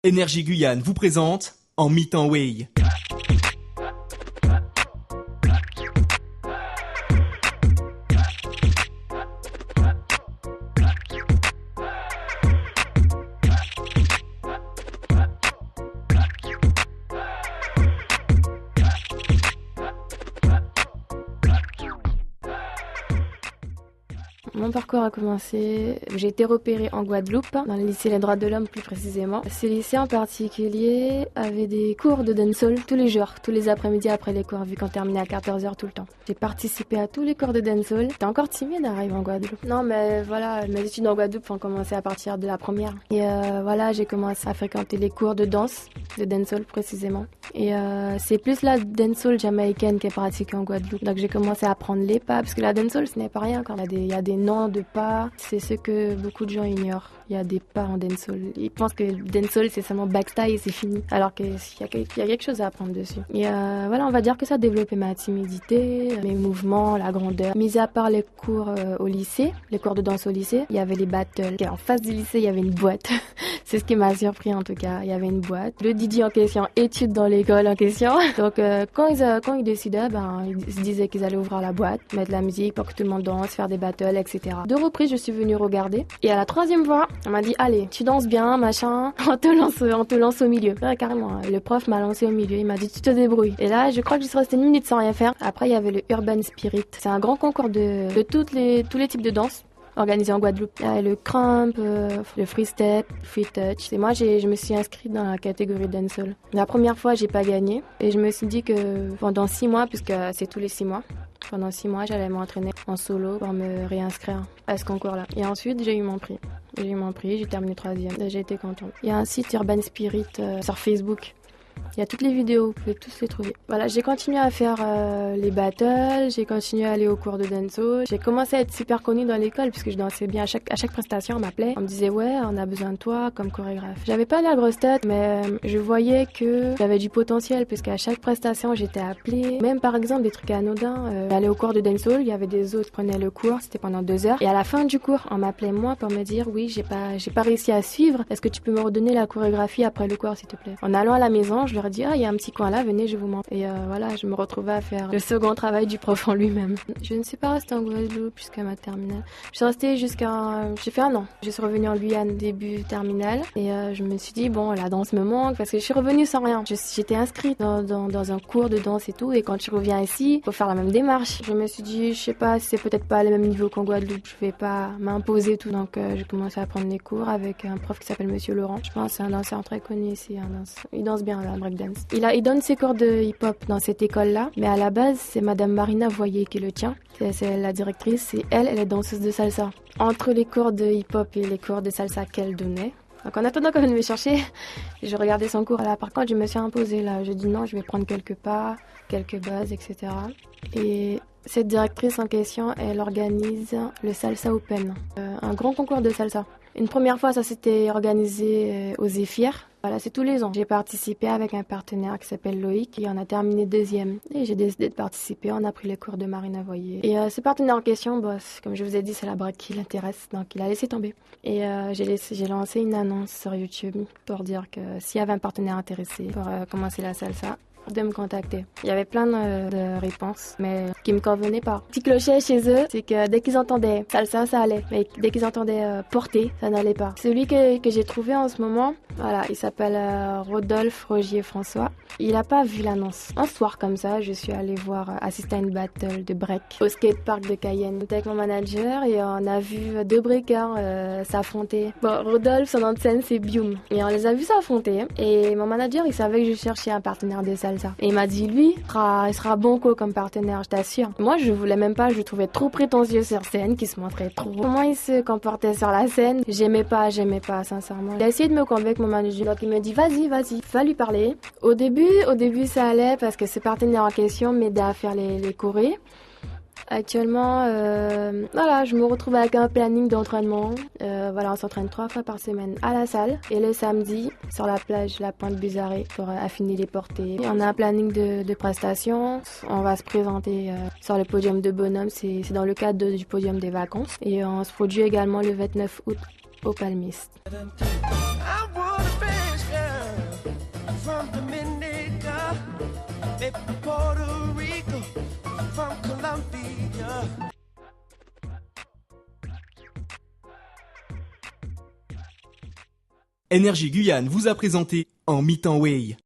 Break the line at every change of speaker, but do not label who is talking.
Énergie Guyane vous présente En mi-temps Way.
Mon parcours a commencé, j'ai été repérée en Guadeloupe, dans le lycée Les Droits de l'Homme plus précisément. Ce lycée en particulier avait des cours de dancehall tous les jours, tous les après-midi après les cours, vu qu'on terminait à 14h tout le temps. J'ai participé à tous les cours de dancehall. J'étais encore timide d'arriver en Guadeloupe. Non mais voilà, mes études en Guadeloupe ont commencé à partir de la première. Et voilà, j'ai commencé à fréquenter les cours de danse, de dancehall précisément. Et c'est plus la dancehall jamaïcaine qui est pratiquée en Guadeloupe. Donc j'ai commencé à apprendre les pas, parce que la dancehall ce n'est pas rien quand il y a des noms de pas. C'est ce que beaucoup de gens ignorent. Il y a des pas en dancehall. Ils pensent que le dancehall c'est seulement backstyle et c'est fini. Alors qu'il y a quelque chose à apprendre dessus. Et voilà, on va dire que ça a développé ma timidité, mes mouvements, la grandeur. Mis à part les cours au lycée, les cours de danse au lycée, il y avait les battles. Et en face du lycée, il y avait une boîte. C'est ce qui m'a surpris en tout cas. Il y avait une boîte. Le DJ en question étude dans l'école en question. Donc quand ils décidaient, ils se disaient qu'ils allaient ouvrir la boîte, mettre la musique pour que tout le monde danse, faire des battles, etc. 2 reprises, je suis venue regarder. Et à la 3e fois, on m'a dit allez, tu danses bien, machin, on te lance au milieu. Ouais, carrément. Le prof m'a lancé au milieu. Il m'a dit tu te débrouilles. Et là, je crois que je suis restée 1 minute sans rien faire. Après, il y avait le Urban Spirit. C'est un grand concours de tous les types de danse organisé en Guadeloupe. Il y a le crump, le free step, free touch. Et moi, je me suis inscrite dans la catégorie dancehall. La première fois, j'ai pas gagné. Et je me suis dit que pendant 6 mois, puisque c'est tous les 6 mois, pendant 6 mois, j'allais m'entraîner en solo pour me réinscrire à ce concours-là. Et ensuite, j'ai eu mon prix. J'ai terminé 3e. Et j'ai été contente. Il y a un site Urban Spirit sur Facebook. Il y a toutes les vidéos, vous pouvez tous les trouver. Voilà, j'ai continué à faire les battles, j'ai continué à aller aux cours de dancehall. J'ai commencé à être super connue dans l'école puisque je dansais bien. À chaque prestation, on m'appelait. On me disait ouais, on a besoin de toi comme chorégraphe. J'avais pas la grosse tête, mais je voyais que j'avais du potentiel puisqu'à chaque prestation, j'étais appelée. Même par exemple des trucs anodins. J'allais au cours de dancehall, il y avait des autres qui prenaient le cours, c'était pendant 2 heures. Et à la fin du cours, on m'appelait moi pour me dire oui, j'ai pas réussi à suivre. Est-ce que tu peux me redonner la chorégraphie après le cours, s'il te plaît? En allant à la maison, je leur dis il y a un petit coin là, venez, je vous montre. Et voilà, je me retrouvais à faire le second travail du prof en lui-même. Je ne suis pas restée en Guadeloupe jusqu'à ma terminale. Je suis restée j'ai fait 1 an. Je suis revenue en Guyane début terminale et je me suis dit bon, la danse me manque parce que je suis revenue sans rien. J'étais inscrite dans un cours de danse et tout, et quand je reviens ici, faut faire la même démarche. Je me suis dit, je sais pas, c'est peut-être pas le même niveau qu'en Guadeloupe, je vais pas m'imposer tout. Donc j'ai commencé à prendre les cours avec un prof qui s'appelle Monsieur Laurent. Je pense que c'est un danseur très connu ici. Il danse bien la breakdance. Il donne ses cours de hip-hop dans cette école-là, mais à la base, c'est Madame Marina Voyer qui le tient. C'est la directrice, et elle est danseuse de salsa. Entre les cours de hip-hop et les cours de salsa qu'elle donnait, donc en attendant qu'elle vienne me chercher, je regardais son cours. Là, par contre, je me suis imposée. Là, je dis non, je vais prendre quelques pas, quelques bases, etc. Et cette directrice en question, elle organise le Salsa Open, un grand concours de salsa. Une première fois, ça s'était organisé au Zéphyr. Voilà, c'est tous les ans. J'ai participé avec un partenaire qui s'appelle Loïc et on a terminé 2e. Et j'ai décidé de participer. On a pris les cours de Marina Voyer. Et ce partenaire en question, comme je vous ai dit, c'est la break qui l'intéresse. Donc il a laissé tomber. Et j'ai lancé une annonce sur YouTube pour dire que s'il y avait un partenaire intéressé pour commencer la salsa, de me contacter. Il y avait plein de réponses, mais qui me convenaient pas. Petit clocher chez eux, c'est que dès qu'ils entendaient salsa, ça allait. Mais dès qu'ils entendaient porter, ça n'allait pas. Celui que j'ai trouvé en ce moment, voilà, il s'appelle Rodolphe Rogier François. Il a pas vu l'annonce. Un soir comme ça, je suis allée assister à une battle de break au skatepark de Cayenne. J'étais avec mon manager et on a vu 2 breakers s'affronter. Bon, Rodolphe, son nom de scène, c'est Bium. Et on les a vus s'affronter. Et mon manager, il savait que je cherchais un partenaire de salsa. Et il m'a dit, lui, il sera bon comme partenaire, je t'assure. Moi, je voulais même pas, je le trouvais trop prétentieux sur scène, qui se montrait trop. Comment il se comportait sur la scène, j'aimais pas, sincèrement. Il a essayé de me convaincre, mon manager. Donc il me dit, vas-y, va lui parler. Au début, ça allait parce que ce partenaire en question m'aidait à faire les chorés. Actuellement, voilà, je me retrouve avec un planning d'entraînement. Voilà, on s'entraîne 3 fois par semaine à la salle. Et le samedi, sur la plage, la Pointe Buzaré, pour affiner les portées. Et on a un planning de prestations. On va se présenter sur le podium de Bonhomme. C'est dans le cadre du podium des vacances. Et on se produit également le 29 août au Palmiste.
from Dominica, maybe Puerto Rico, from Colombia.
Énergie Guyane vous a présenté En mi-temps Way.